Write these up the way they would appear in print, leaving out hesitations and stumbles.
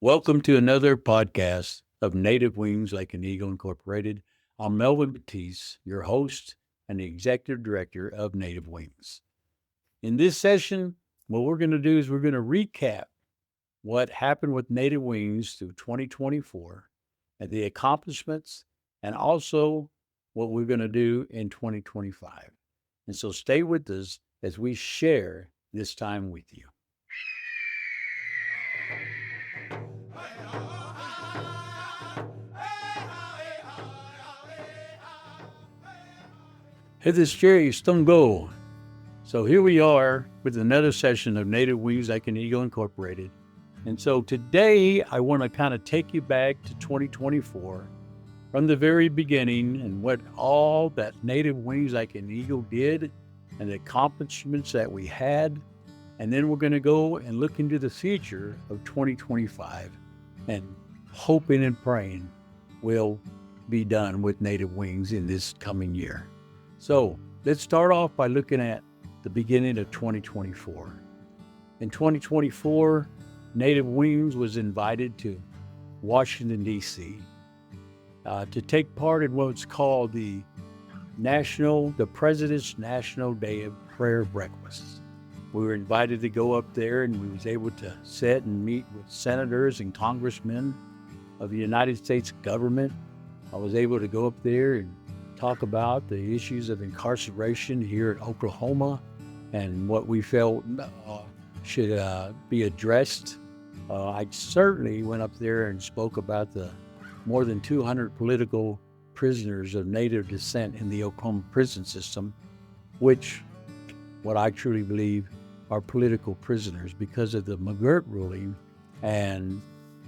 Welcome to another podcast of Native Wings Like an Eagle Incorporated. I'm Melvin Battiest, your host and the executive director of Native Wings. In this session, what we're going to do is we're going to recap what happened with Native Wings through 2024 and the accomplishments, and also what we're going to do in 2025. And so stay with us as we share this time with you. Hey, this is Jerry Stungo. So here we are with another session of Native Wings Like an Eagle Incorporated. And so today I want to kind of take you back to 2024 from the very beginning and what all that Native Wings Like an Eagle did and the accomplishments that we had. And then we're going to go and look into the future of 2025 and hoping and praying will be done with Native Wings in this coming year. So let's start off by looking at the beginning of 2024. In 2024, Native Wings was invited to Washington, D.C. To take part in what's called the President's National Day of Prayer Breakfast. We were invited to go up there, and we was able to sit and meet with senators and congressmen of the United States government. I was able to go up there and talk about the issues of incarceration here in Oklahoma and what we felt should be addressed. I certainly went up there and spoke about the more than 200 political prisoners of Native descent in the Oklahoma prison system, which what I truly believe are political prisoners because of the McGirt ruling and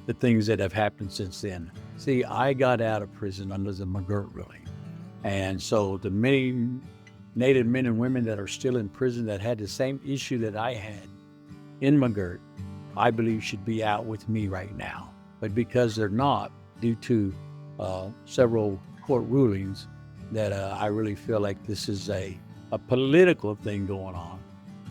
the things that have happened since then. See, I got out of prison under the McGirt ruling. And so the many Native men and women that are still in prison that had the same issue that I had in McGirt, I believe should be out with me right now. But because they're not, due to several court rulings, that I really feel like this is a political thing going on,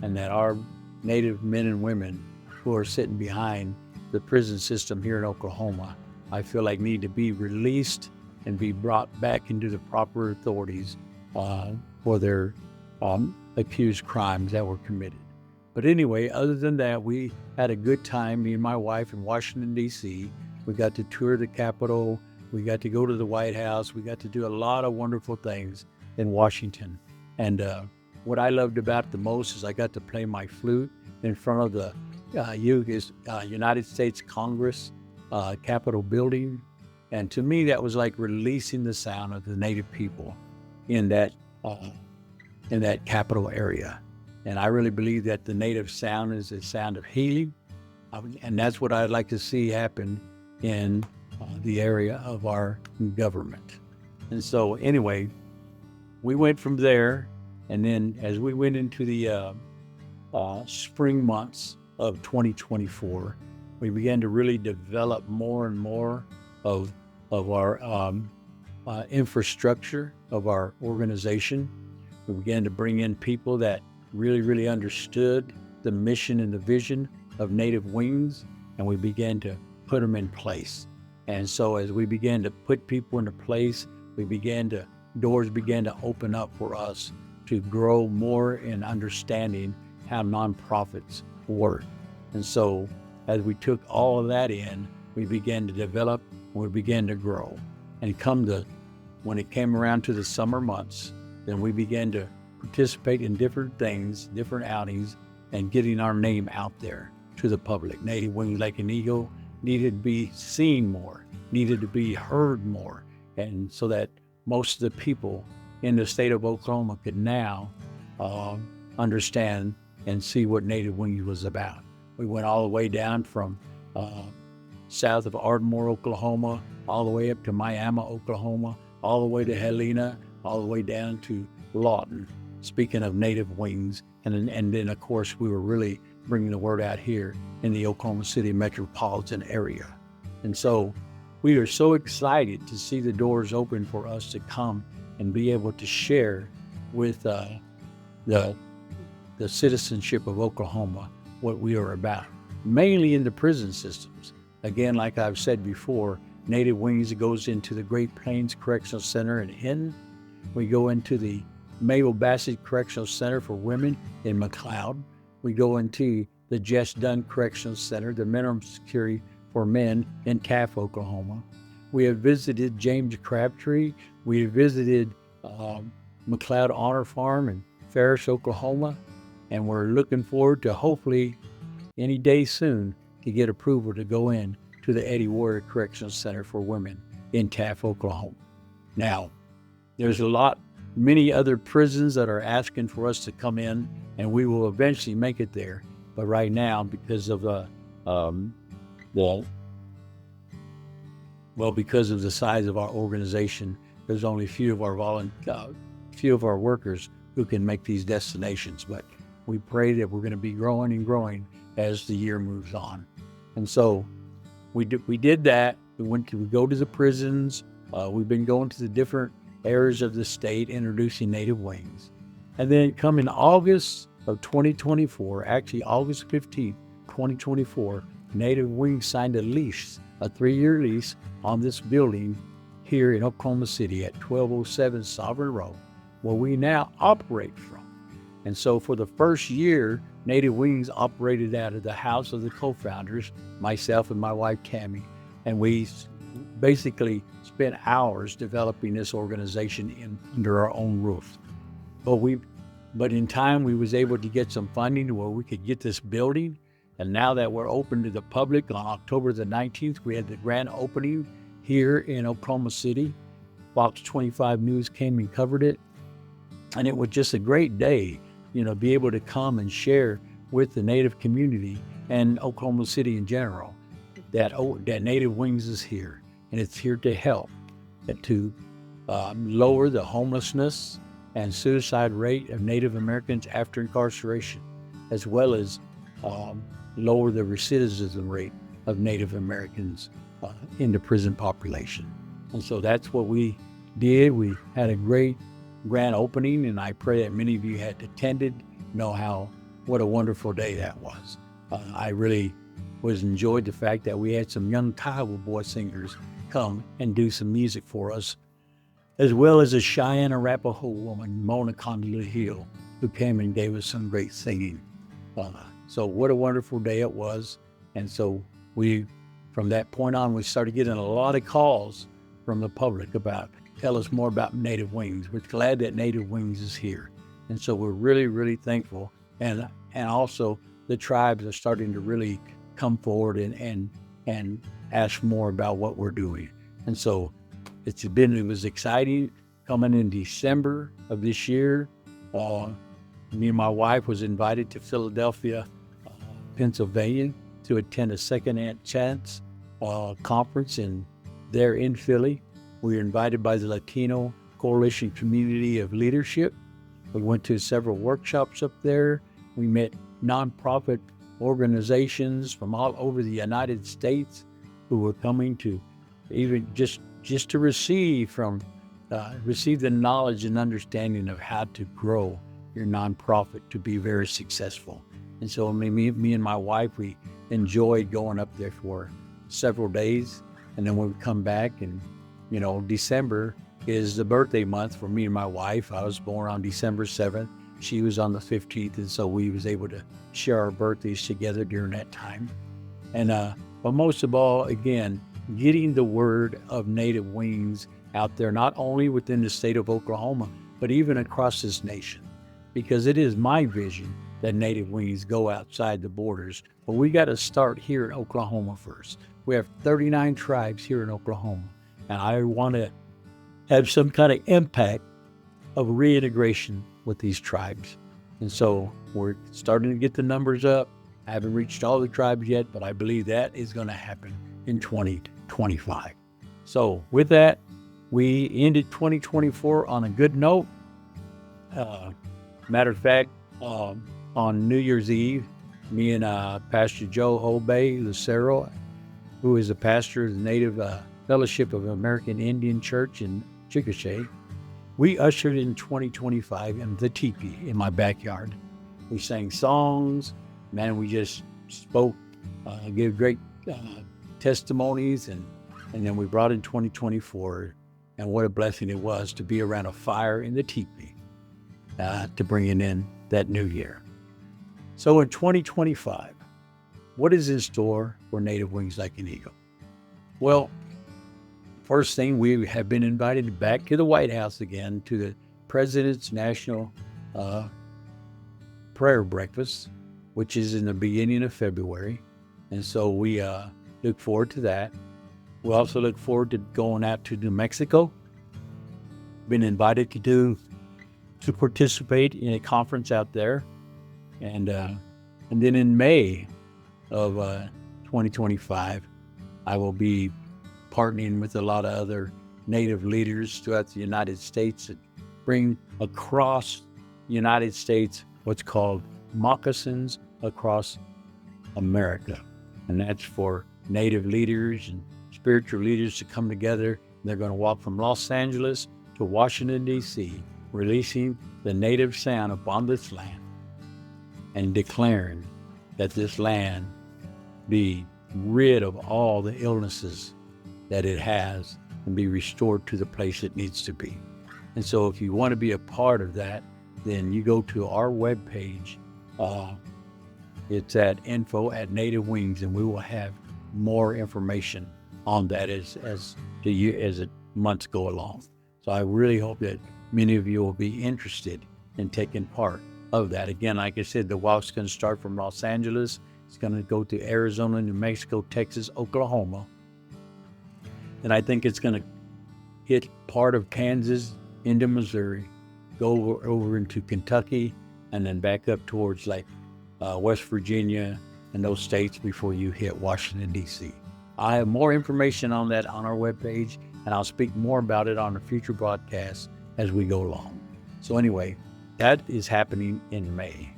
and that our Native men and women who are sitting behind the prison system here in Oklahoma, I feel like need to be released and be brought back into the proper authorities for their accused crimes that were committed. But anyway, other than that, we had a good time, me and my wife, in Washington, D.C. We got to tour the Capitol. We got to go to the White House. We got to do a lot of wonderful things in Washington. And what I loved about it the most is I got to play my flute in front of the United States Congress Capitol building. And to me, that was like releasing the sound of the Native people in that capital area. And I really believe that the Native sound is a sound of healing. And that's what I'd like to see happen in the area of our government. And so anyway, we went from there. And then as we went into the spring months of 2024, we began to really develop more and more of our infrastructure of our organization. We began to bring in people that really understood the mission and the vision of Native Wings, and we began to put them in place. And so as we began to put people into place, doors began to open up for us to grow more in understanding how nonprofits work. And so as we took all of that in, we began to develop, we began to grow. And when it came around to the summer months, then we began to participate in different things, different outings, and getting our name out there to the public. Native Wings Like an Eagle needed to be seen more, needed to be heard more, and so that most of the people in the state of Oklahoma could now understand and see what Native Wings was about. We went all the way down from south of Ardmore, Oklahoma, all the way up to Miami, Oklahoma, all the way to Helena, all the way down to Lawton, speaking of Native Wings. And then, of course, we were really bringing the word out here in the Oklahoma City metropolitan area. And so we are so excited to see the doors open for us to come and be able to share with the citizenship of Oklahoma what we are about, mainly in the prison systems. Again, like I've said before, Native Wings goes into the Great Plains Correctional Center in Hinton. We go into the Melvin Battiest Correctional Center for Women in McLeod. We go into the Jess Dunn Correctional Center, the minimum security for men in Taft, Oklahoma. We have visited James Crabtree. We have visited McLeod Honor Farm in Ferris, Oklahoma. And we're looking forward to hopefully any day soon to get approval to go in to the Eddie Warrior Correctional Center for Women in Taft, Oklahoma. Now, there's many other prisons that are asking for us to come in, and we will eventually make it there. But right now, because of because of the size of our organization, there's only few of our workers who can make these destinations. But we pray that we're going to be growing and growing as the year moves on. And so we did that. We go to the prisons. We've been going to the different areas of the state introducing Native Wings. And then come in August of 2024, actually August 15th, 2024, Native Wings signed a lease, a 3-year lease on this building here in Oklahoma City at 1207 Sovereign Road, where we now operate from. And so for the first year, Native Wings operated out of the house of the co-founders, myself and my wife, Tammy, and we basically spent hours developing this organization under our own roof. But in time, we was able to get some funding to where we could get this building. And now that we're open to the public on October the 19th, we had the grand opening here in Oklahoma City. Fox 25 News came and covered it. And it was just a great day, be able to come and share with the Native community and Oklahoma City in general that Native Wings is here. And it's here to help, to lower the homelessness and suicide rate of Native Americans after incarceration, as well as lower the recidivism rate of Native Americans in the prison population. And so that's what we did. We had a great grand opening, and I pray that many of you had attended, what a wonderful day that was. I really enjoyed the fact that we had some young Kiowa boy singers come and do some music for us, as well as a Cheyenne Arapaho woman, Mona Condola Hill, who came and gave us some great singing. So what a wonderful day it was. And so from that point on, we started getting a lot of calls from the public about, tell us more about Native Wings. We're glad that Native Wings is here. And so we're really, really thankful. And also the tribes are starting to really come forward and ask more about what we're doing. And so it was exciting. Coming in December of this year, me and my wife was invited to Philadelphia, Pennsylvania, to attend a Second Chance conference there in Philly. We were invited by the Latino Coalition Community of Leadership. We went to several workshops up there. We met nonprofit organizations from all over the United States who were coming to even just to receive the knowledge and understanding of how to grow your nonprofit to be very successful. And so me and my wife, we enjoyed going up there for several days. And then we would come back, and December is the birthday month for me and my wife. I was born on December 7th. She was on the 15th. And so we was able to share our birthdays together during that time. And, but most of all, again, getting the word of Native Wings out there, not only within the state of Oklahoma, but even across this nation, because it is my vision that Native Wings go outside the borders. But we got to start here in Oklahoma first. We have 39 tribes here in Oklahoma, and I want to have some kind of impact of reintegration with these tribes. And so we're starting to get the numbers up. I haven't reached all the tribes yet, but I believe that is going to happen in 2025. So with that, we ended 2024 on a good note. Matter of fact, on New Year's Eve, me and Pastor Joe Holbay Lucero, who is a pastor of the Native Fellowship of American Indian Church in Chickasha, we ushered in 2025 in the teepee in my backyard. We sang songs, man, we just spoke, gave great testimonies, and then we brought in 2024, and what a blessing it was to be around a fire in the teepee to bring in that new year. So in 2025, what is in store for Native Wings Like an Eagle? Well, first thing, we have been invited back to the White House again to the President's National Prayer Breakfast, which is in the beginning of February. And so we look forward to that. We also look forward to going out to New Mexico. Been invited to participate in a conference out there. And then in May of 2025, I will be partnering with a lot of other Native leaders throughout the United States that bring across the United States what's called Moccasins Across America. And that's for Native leaders and spiritual leaders to come together. They're going to walk from Los Angeles to Washington, D.C., releasing the Native sound upon this land and declaring that this land be rid of all the illnesses that it has and be restored to the place it needs to be. And so if you want to be a part of that, then you go to our webpage. It's at info@Native Wings, and we will have more information on that as the months go along. So I really hope that many of you will be interested in taking part of that. Again, like I said, the walk's going to start from Los Angeles. It's going to go to Arizona, New Mexico, Texas, Oklahoma. And I think it's going to hit part of Kansas into Missouri, go over into Kentucky, and then back up towards like West Virginia and those states before you hit Washington, D.C. I have more information on that on our webpage, and I'll speak more about it on a future broadcast as we go along. So anyway, that is happening in May.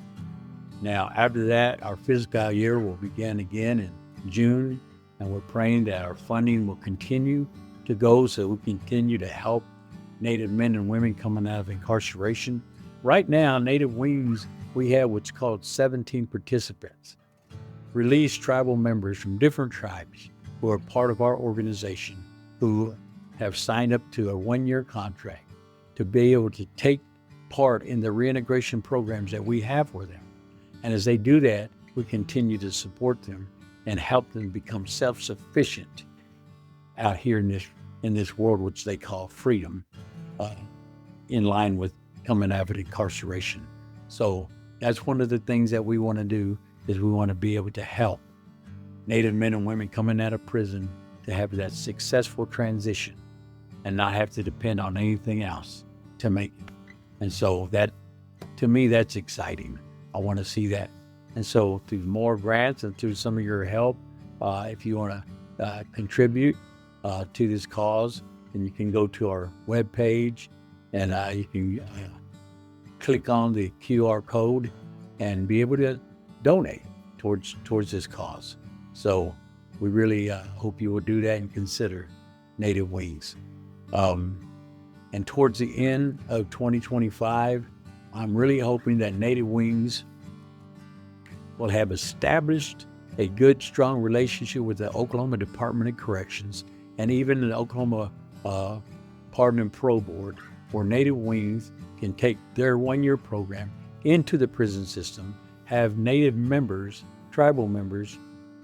Now, after that, our fiscal year will begin again in June, and we're praying that our funding will continue to go so we continue to help Native men and women coming out of incarceration. Right now, Native Wings, we have what's called 17 participants, released tribal members from different tribes who are part of our organization, who have signed up to a 1-year contract to be able to take part in the reintegration programs that we have for them. And as they do that, we continue to support them and help them become self-sufficient out here in this world, which they call freedom, in line with coming out of incarceration. So that's one of the things that we want to do, is we want to be able to help Native men and women coming out of prison to have that successful transition and not have to depend on anything else to make it. And so that, to me, that's exciting. I want to see that. And so through more grants and through some of your help, if you want to contribute to this cause, then you can go to our webpage and you can click on the QR code and be able to donate towards this cause. So we really hope you will do that and consider Native Wings. And towards the end of 2025, I'm really hoping that Native Wings will have established a good, strong relationship with the Oklahoma Department of Corrections and even the Oklahoma Pardon and Parole Board, where Native Wings can take their 1-year program into the prison system, have Native members, tribal members,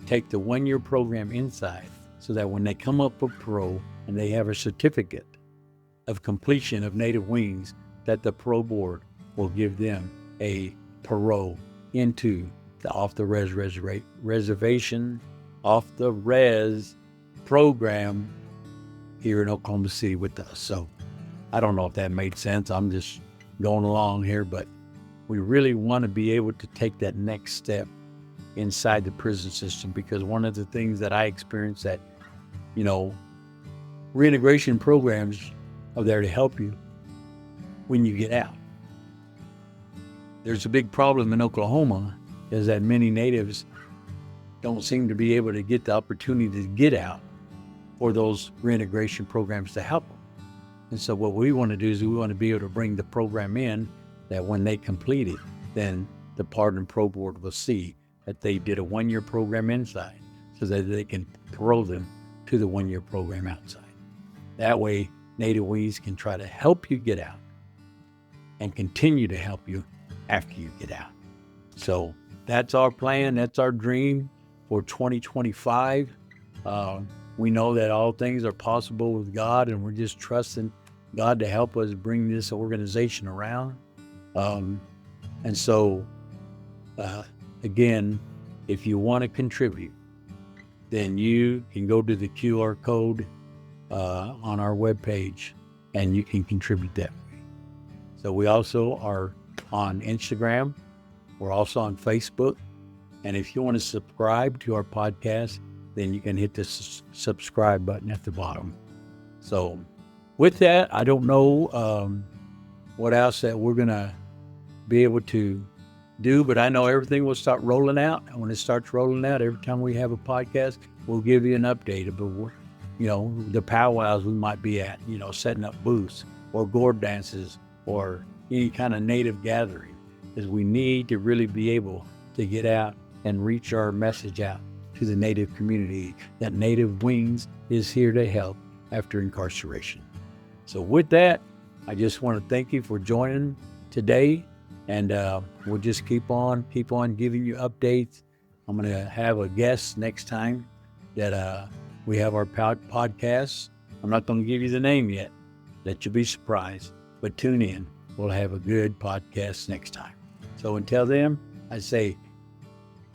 take the 1-year program inside, so that when they come up for parole and they have a certificate of completion of Native Wings, that the parole board will give them a parole into the off-the-res reservation, off-the-res program here in Oklahoma City with us. So I don't know if that made sense. I'm just going along here, but we really want to be able to take that next step inside the prison system, because one of the things that I experienced that, reintegration programs are there to help you when you get out. There's a big problem in Oklahoma, is that many natives don't seem to be able to get the opportunity to get out for those reintegration programs to help them. And so what we want to do is we want to be able to bring the program in, that when they complete it, then the Pardon and Parole Board will see that they did a 1-year program inside, so that they can parole them to the 1-year program outside. That way, Native Wings can try to help you get out and continue to help you after you get out. So that's our plan. That's our dream for 2025. We know that all things are possible with God, and we're just trusting God to help us bring this organization around. And so, again, if you want to contribute, then you can go to the QR code on our webpage, and you can contribute that way. So we also are on Instagram. We're also on Facebook. And if you want to subscribe to our podcast, then you can hit the subscribe button at the bottom. So with that, I don't know what else that we're going to be able to do, but I know everything will start rolling out. And when it starts rolling out, every time we have a podcast, we'll give you an update about, the powwows we might be at, setting up booths or gourd dances or any kind of native gathering, because we need to really be able to get out and reach our message out to the Native community that Native Wings is here to help after incarceration. So with that, I just want to thank you for joining today, and we'll just keep on giving you updates. I'm going to have a guest next time that we have our podcast. I'm not going to give you the name yet. Let you be surprised, but tune in. We'll have a good podcast next time. So until then, I say,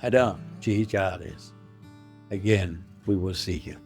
Hadam, Chihikades. Again, we will see you.